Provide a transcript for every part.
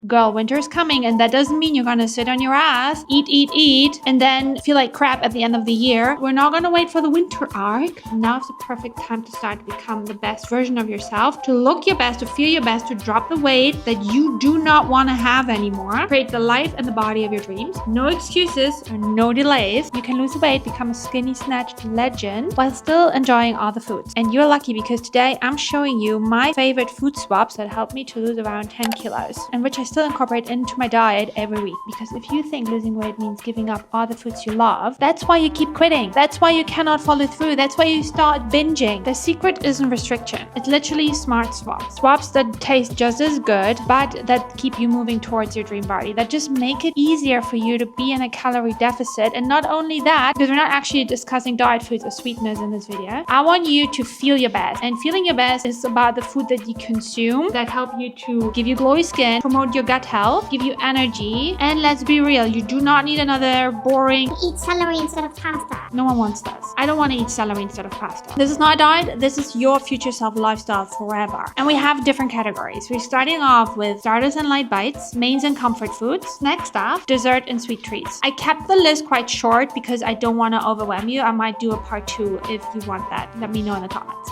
Girl, winter is coming, and that doesn't mean you're gonna sit on your ass, eat, and then feel like crap at the end of the year. We're not gonna wait for the winter arc. Now's the perfect time to start to become the best version of yourself, to look your best, to feel your best, to drop the weight that you do not want to have anymore. Create the life and the body of your dreams. No excuses or no delays. You can lose weight, become a skinny snatched legend while still enjoying all the foods. And you're lucky because today I'm showing you my favorite food swaps that helped me to lose around 10 kilos and which I still incorporate into my diet every week. Because if you think losing weight means giving up all the foods you love, that's why you keep quitting. That's why you cannot follow through. That's why you start binging. The secret isn't restriction. It's literally smart swaps. Swaps that taste just as good, but that keep you moving towards your dream body. That just make it easier for you to be in a calorie deficit. And not only that, because we're not actually discussing diet foods or sweeteners in this video, I want you to feel your best. And feeling your best is about the food that you consume that help you to give you glowy skin, promote your gut health, give you energy. And let's be real, you do not need another boring eat celery instead of pasta. No one wants this. I don't want to eat celery instead of pasta. This is not a diet. This is your future self lifestyle forever. And we have different categories. We're starting off with starters and light bites, mains and comfort foods, snack stuff, dessert and sweet treats. I kept the list quite short because I don't want to overwhelm you. I might do a part 2 if you want that. Let me know in the comments.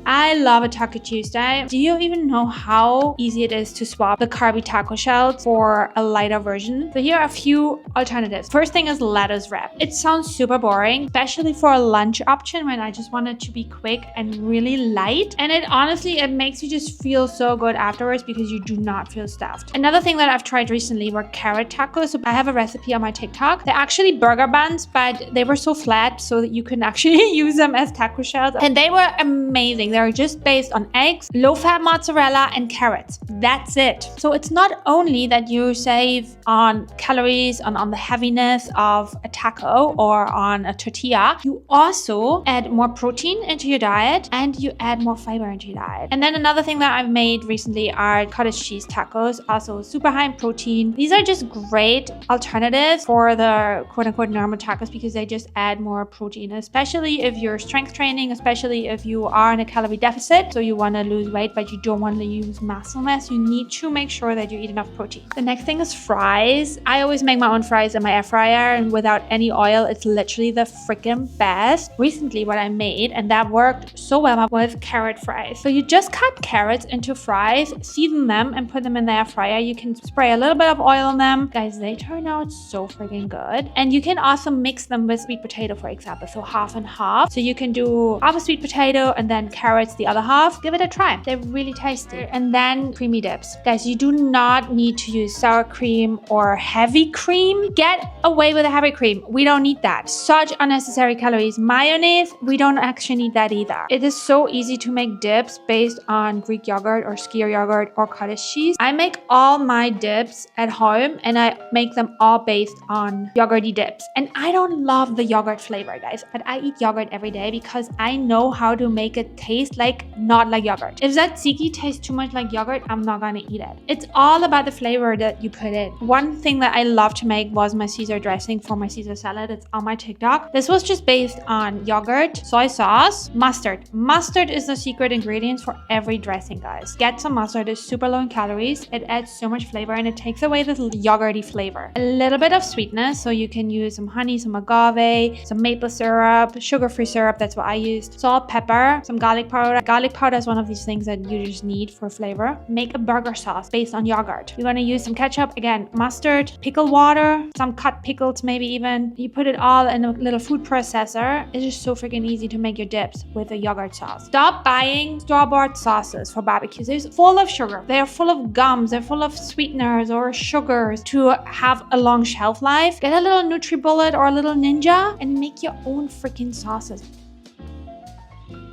I love a Taco Tuesday. Do you even know how easy it is to swap the carby taco shells for a lighter version? So here are a few alternatives. First thing is lettuce wrap. It sounds super boring, especially for a lunch option when I just want it to be quick and really light. And it makes you just feel so good afterwards because you do not feel stuffed. Another thing that I've tried recently were carrot tacos. So I have a recipe on my TikTok. They're actually burger buns, but they were so flat so that you can actually use them as taco shells. And they were amazing. They're just based on eggs, low-fat mozzarella, and carrots. That's it. So it's not only that you save on calories, on the heaviness of a taco or on a tortilla, you also add more protein into your diet and you add more fiber into your diet. And then another thing that I've made recently are cottage cheese tacos, also super high in protein. These are just great alternatives for the quote-unquote normal tacos because they just add more protein, especially if you're strength training, especially if you are in a calorie deficit, so you want to lose weight but you don't want to lose muscle mass. You need to make sure that you eat enough protein. The next thing is fries. I always make my own fries in my air fryer and without any oil. It's literally the freaking best. Recently what I made, and that worked so well, was carrot fries. So you just cut carrots into fries, season them, and put them in the air fryer. You can spray a little bit of oil on them. Guys, they turn out so freaking good. And you can also mix them with sweet potato, for example, so half and half. So you can do half a sweet potato and then carrots the other half. Give it a try. They're really tasty. And then creamy dips. Guys, you do not need to use sour cream or heavy cream. Get away with a heavy cream. We don't need that. Such unnecessary calories. Mayonnaise, we don't actually need that either. It is so easy to make dips based on Greek yogurt or skyr yogurt or cottage cheese. I make all my dips at home and I make them all based on yogurty dips. And I don't love the yogurt flavor, guys, but I eat yogurt every day because I know how to make it taste like not like yogurt. If that tzatziki tastes too much like yogurt, I'm not gonna eat it. It's all about the flavor that you put in. One thing that I love to make was my Caesar dressing for my Caesar salad. It's on my TikTok. This was just based on yogurt, soy sauce, mustard. Mustard is the secret ingredient for every dressing, guys. Get some mustard. It's super low in calories. It adds so much flavor and it takes away this yogurty flavor. A little bit of sweetness, so you can use some honey, some agave, some maple syrup, sugar-free syrup, that's what I used, salt, pepper, some garlic powder. Garlic powder is one of these things that you just need for flavor. Make a burger sauce based on yogurt. You're gonna use some ketchup, again, mustard, pickle water, some cut pickles maybe even. You put it all in a little food processor. It's just so freaking easy to make your dips with a yogurt sauce. Stop buying store-bought sauces for barbecues. They're full of sugar. They're full of gums. They're full of sweeteners or sugars to have a long shelf life. Get a little NutriBullet or a little Ninja and make your own freaking sauces.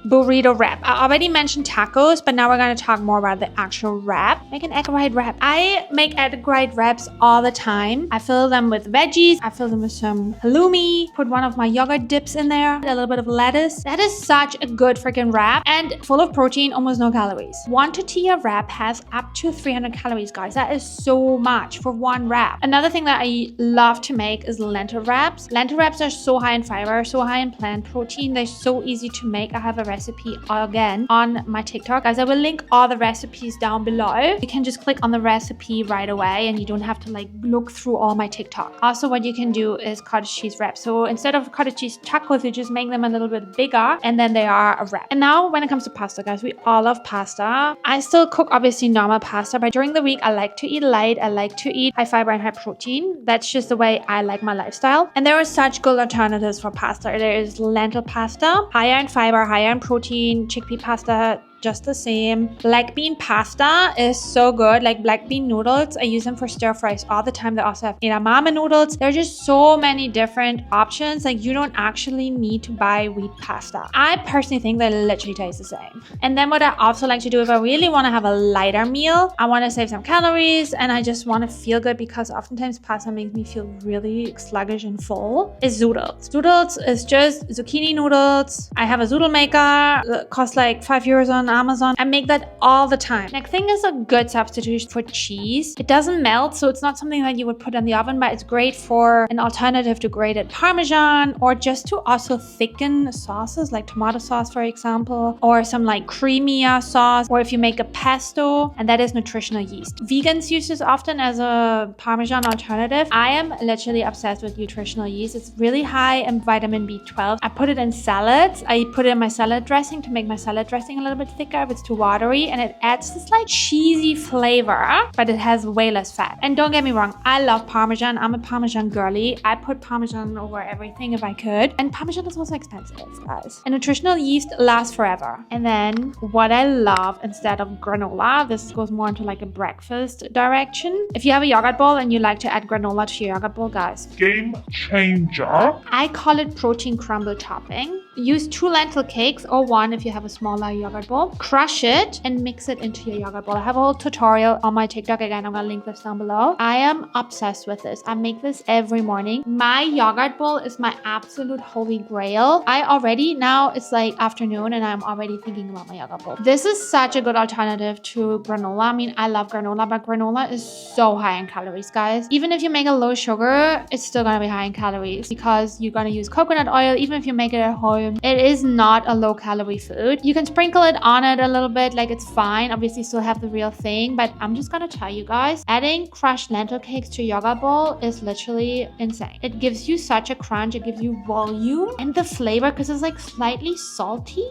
Burrito wrap. I already mentioned tacos, but now we're going to talk more about the actual wrap. Make an egg white wrap. I make egg white wraps all the time. I fill them with veggies. I fill them with some halloumi. Put one of my yogurt dips in there. A little bit of lettuce. That is such a good freaking wrap and full of protein, almost no calories. One tortilla wrap has up to 300 calories, guys. That is so much for one wrap. Another thing that I love to make is lentil wraps. Lentil wraps are so high in fiber, so high in plant protein. They're so easy to make. I have a recipe recipe again on my TikTok. Guys, I will link all the recipes down below. You can just click on the recipe right away and you don't have to like look through all my TikTok. Also, what you can do is cottage cheese wraps. So instead of cottage cheese tacos, you just make them a little bit bigger and then they are a wrap. And now when it comes to pasta, guys, we all love pasta. I still cook obviously normal pasta, but during the week I like to eat light. I like to eat high fiber and high protein. That's just the way I like my lifestyle. And there are such good alternatives for pasta. There is lentil pasta, higher in fiber, higher in protein, chickpea pasta, just the same. Black bean pasta is so good. Like black bean noodles, I use them for stir fries all the time. They also have edamame noodles. There are just so many different options. Like you don't actually need to buy wheat pasta. I personally think they literally taste the same. And then what I also like to do if I really want to have a lighter meal, I want to save some calories and I just want to feel good because oftentimes pasta makes me feel really sluggish and full, is zoodles. Zoodles is just zucchini noodles. I have a zoodle maker that costs like €5 on Amazon. I make that all the time. Next thing is a good substitution for cheese. It doesn't melt, so it's not something that you would put in the oven, but it's great for an alternative to grated Parmesan or just to also thicken sauces like tomato sauce, for example, or some like creamier sauce, or if you make a pesto, and that is nutritional yeast. Vegans use this often as a Parmesan alternative. I am literally obsessed with nutritional yeast. It's really high in vitamin B12. I put it in salads. I put it in my salad dressing to make my salad dressing a little bit thicker if it's too watery, and it adds this like cheesy flavor, but it has way less fat. And don't get me wrong, I love Parmesan. I'm a Parmesan girly. I put Parmesan over everything if I could. And Parmesan is also expensive, guys. And nutritional yeast lasts forever. And then what I love instead of granola, this goes more into like a breakfast direction. If you have a yogurt bowl and you like to add granola to your yogurt bowl, guys, game changer. I call it protein crumble topping. Use 2 lentil cakes or 1 if you have a smaller yogurt bowl. Crush it and mix it into your yogurt bowl. I have a whole tutorial on my TikTok. Again, I'm gonna link this down below. I am obsessed with this. I make this every morning. My yogurt bowl is my absolute holy grail. Now it's like afternoon and I'm already thinking about my yogurt bowl. This is such a good alternative to granola. I mean, I love granola, but granola is so high in calories, guys. Even if you make a low sugar, it's still gonna be high in calories because you're gonna use coconut oil. Even if you make it at home, it is not a low calorie food. You can sprinkle it on it a little bit, like it's fine. Obviously still have the real thing, but I'm just gonna tell you guys, adding crushed lentil cakes to your yogurt bowl is literally insane. It gives you such a crunch, it gives you volume, and the flavor, because it's like slightly salty,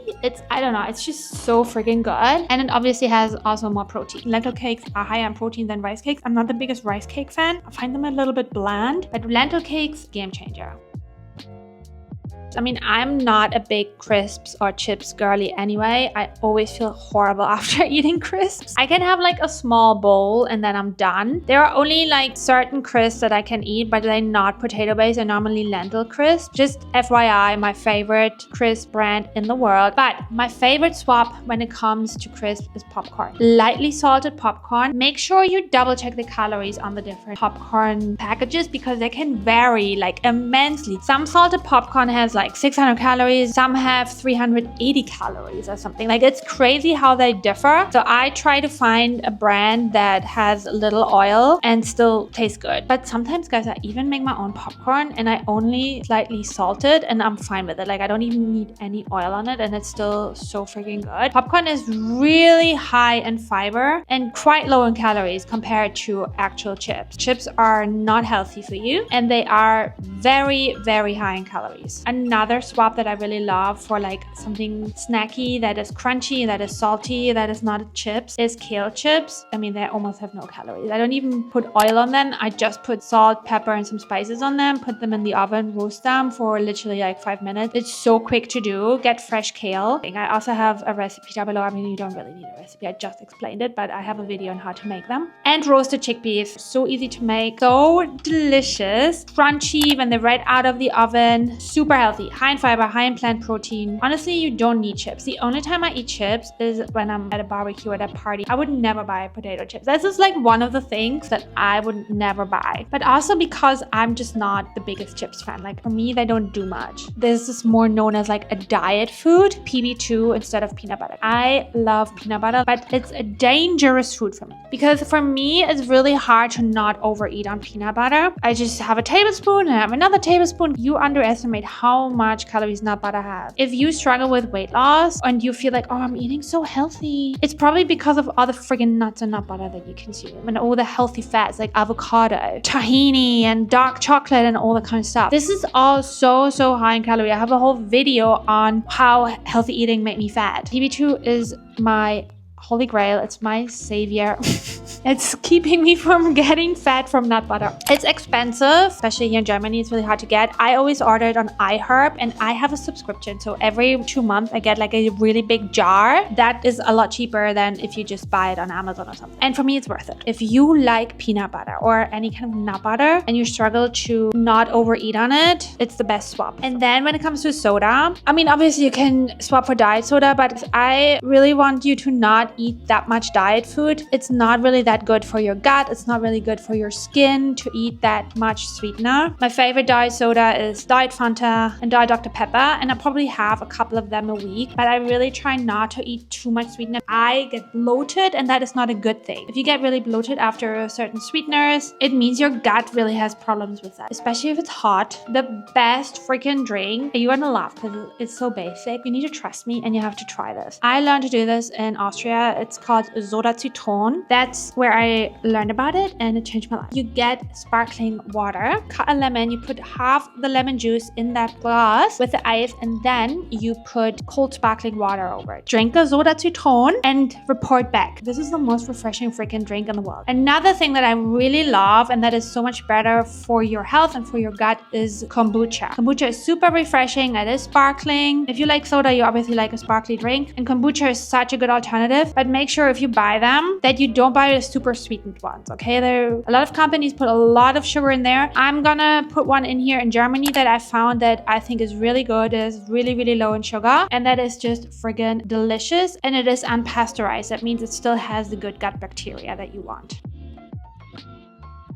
I don't know, it's just so freaking good. And it obviously has also more protein. Lentil cakes are higher in protein than rice cakes. I'm not the biggest rice cake fan. I find them a little bit bland, but lentil cakes, game changer. I mean, I'm not a big crisps or chips girly anyway. I always feel horrible after eating crisps. I can have like a small bowl and then I'm done. There are only like certain crisps that I can eat, but they're not potato based. They're normally lentil crisps. Just FYI, my favorite crisp brand in the world. But my favorite swap when it comes to crisps is popcorn. Lightly salted popcorn. Make sure you double check the calories on the different popcorn packages because they can vary like immensely. Some salted popcorn has like 600 calories, some have 380 calories or something. Like it's crazy how they differ. So I try to find a brand that has little oil and still tastes good. But sometimes, guys, I even make my own popcorn and I only slightly salt it and I'm fine with it. Like I don't even need any oil on it and it's still so freaking good. Popcorn is really high in fiber and quite low in calories compared to actual chips. Chips are not healthy for you and they are very, very high in calories. Another swap that I really love for like something snacky that is crunchy, that is salty, that is not chips is kale chips. I mean, they almost have no calories. I don't even put oil on them. I just put salt, pepper, and some spices on them, put them in the oven, roast them for literally like 5 minutes. It's so quick to do. Get fresh kale. I also have a recipe down below. I mean, you don't really need a recipe. I just explained it, but I have a video on how to make them. And roasted chickpeas. So easy to make. So delicious. Crunchy when they're right out of the oven. Super healthy. High in fiber, high in plant protein. Honestly, you don't need chips. The only time I eat chips is when I'm at a barbecue at a party. I would never buy potato chips. This is like one of the things that I would never buy. But also because I'm just not the biggest chips fan. Like for me, they don't do much. This is more known as like a diet food, PB2 instead of peanut butter. I love peanut butter, but it's a dangerous food for me. Because for me, it's really hard to not overeat on peanut butter. I just have a tablespoon and I have another tablespoon. You underestimate how how much calories nut butter has. If you struggle with weight loss and you feel like, oh, I'm eating so healthy, it's probably because of all the friggin' nuts and nut butter that you consume and all the healthy fats like avocado, tahini, and dark chocolate and all that kind of stuff. This is all so high in calorie. I have a whole video on how healthy eating made me fat. TB2 is my holy grail. It's my savior. It's keeping me from getting fat from nut butter. It's expensive, especially here in Germany. It's really hard to get. I always order it on iHerb, and I have a subscription. So every 2 months, I get like a really big jar. That is a lot cheaper than if you just buy it on Amazon or something. And for me, it's worth it. If you like peanut butter or any kind of nut butter and you struggle to not overeat on it, it's the best swap. And then when it comes to soda, I mean, obviously you can swap for diet soda, but I really want you to not eat that much diet food. It's not really that good for your gut. It's not really good for your skin to eat that much sweetener. My favorite diet soda is Diet Fanta and Diet Dr. Pepper, and I probably have a couple of them a week, but I really try not to eat too much sweetener. I get bloated, and that is not a good thing. If you get really bloated after certain sweeteners, it means your gut really has problems with that, especially if it's hot. The best freaking drink, you're gonna laugh because it's so basic. You need to trust me and you have to try this. I learned to do this in Austria. It's called Soda Zitron. That's where I learned about it and it changed my life. You get sparkling water, cut a lemon, you put half the lemon juice in that glass with the ice, and then you put cold sparkling water over it. Drink the Soda Zitron and report back. This is the most refreshing freaking drink in the world. Another thing that I really love and that is so much better for your health and for your gut is kombucha. Kombucha is super refreshing. It is sparkling. If you like soda, you obviously like a sparkly drink, and kombucha is such a good alternative, but make sure if you buy them that you don't buy the super sweetened ones, okay? There a lot of companies put a lot of sugar in there. I'm gonna put one in here in Germany that I found that I think is really good. It is really low in sugar, and that is just friggin' delicious, and it is unpasteurized. That means it still has the good gut bacteria that you want.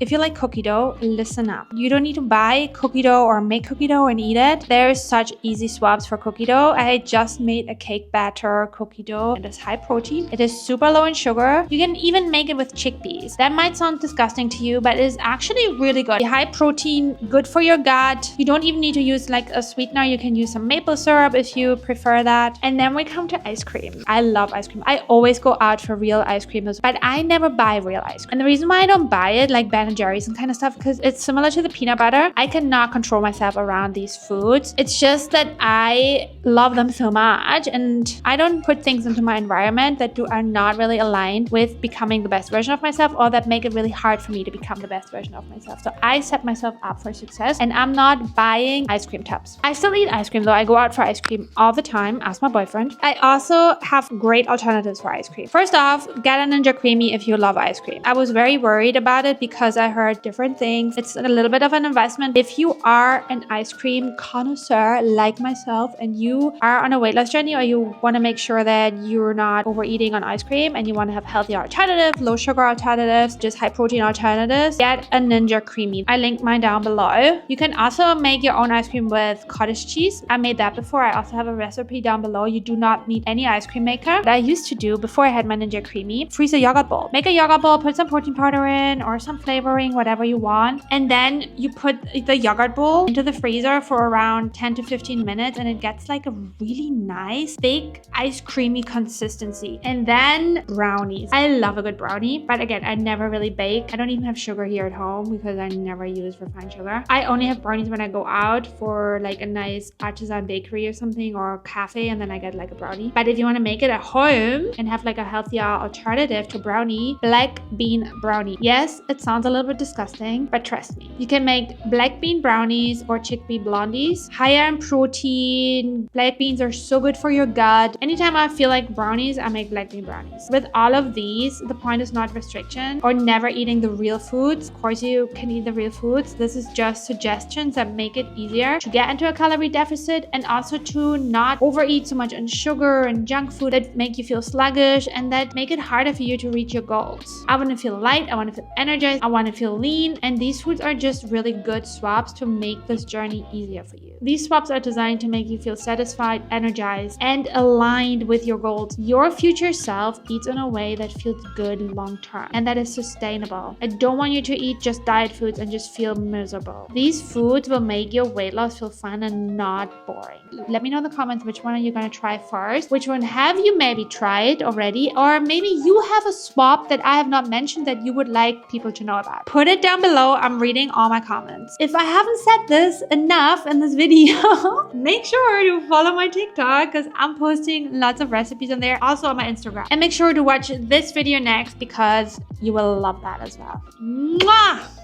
If you like cookie dough, listen up. You don't need to buy cookie dough or make cookie dough and eat it. There's such easy swaps for cookie dough. I just made a cake batter cookie dough. It is high protein. It is super low in sugar. You can even make it with chickpeas. That might sound disgusting to you, but it is actually really good. High protein, good for your gut. You don't even need to use like a sweetener. You can use some maple syrup if you prefer that. And then we come to ice cream. I love ice cream. I always go out for real ice cream, but I never buy real ice cream. And the reason why I don't buy it like Ben & Jerry's and kind of stuff, because it's similar to the peanut butter. I cannot control myself around these foods. It's just that I love them so much, and I don't put things into my environment that are not really aligned with becoming the best version of myself, or that make it really hard for me to become the best version of myself. So I set myself up for success, and I'm not buying ice cream tubs. I still eat ice cream though. I go out for ice cream all the time. Ask my boyfriend. I also have great alternatives for ice cream. First off, get a Ninja Creamy if you love ice cream. I was very worried about it because I heard different things. It's a little bit of an investment. If you are an ice cream connoisseur like myself and you are on a weight loss journey, or you want to make sure that you're not overeating on ice cream and you want to have healthy alternatives, low sugar alternatives, just high protein alternatives, get a Ninja Creamy. I link mine down below. You can also make your own ice cream with cottage cheese. I made that before. I also have a recipe down below. You do not need any ice cream maker. What I used to do before I had my Ninja Creamy, freeze a yogurt bowl. Make a yogurt bowl, put some protein powder in or some flavoring, whatever you want, and then you put the yogurt bowl into the freezer for around 10 to 15 minutes, and it gets like a really nice thick ice creamy consistency. And then brownies. I love a good brownie, but again, I never really bake. I don't even have sugar here at home because I never use refined sugar. I only have brownies when I go out for like a nice artisan bakery or something, or cafe, and then I get like a brownie. But if you want to make it at home and have like a healthier alternative to brownie, black bean brownie. Yes, it sounds a little bit disgusting, but trust me, you can make black bean brownies or chickpea blondies. Higher in protein. Black beans are so good for your gut. Anytime I feel like brownies, I make black bean brownies. With all of these, the point is not restriction or never eating the real foods. Of course, you can eat the real foods. This is just suggestions that make it easier to get into a calorie deficit, and also to not overeat so much on sugar and junk food that make you feel sluggish and that make it harder for you to reach your goals. I want to feel light. I want to feel energized. I want want to feel lean, and these foods are just really good swaps to make this journey easier for you. These swaps are designed to make you feel satisfied, energized, and aligned with your goals. Your future self eats in a way that feels good long term and that is sustainable. I don't want you to eat just diet foods and just feel miserable. These foods will make your weight loss feel fun and not boring. Let me know in the comments which one are you going to try first, which one have you maybe tried already, or maybe you have a swap that I have not mentioned that you would like people to know about. Put it down below. I'm reading all my comments. If I haven't said this enough in this video, make sure to follow my TikTok because I'm posting lots of recipes on there, also on my Instagram. And make sure to watch this video next because you will love that as well. Mwah!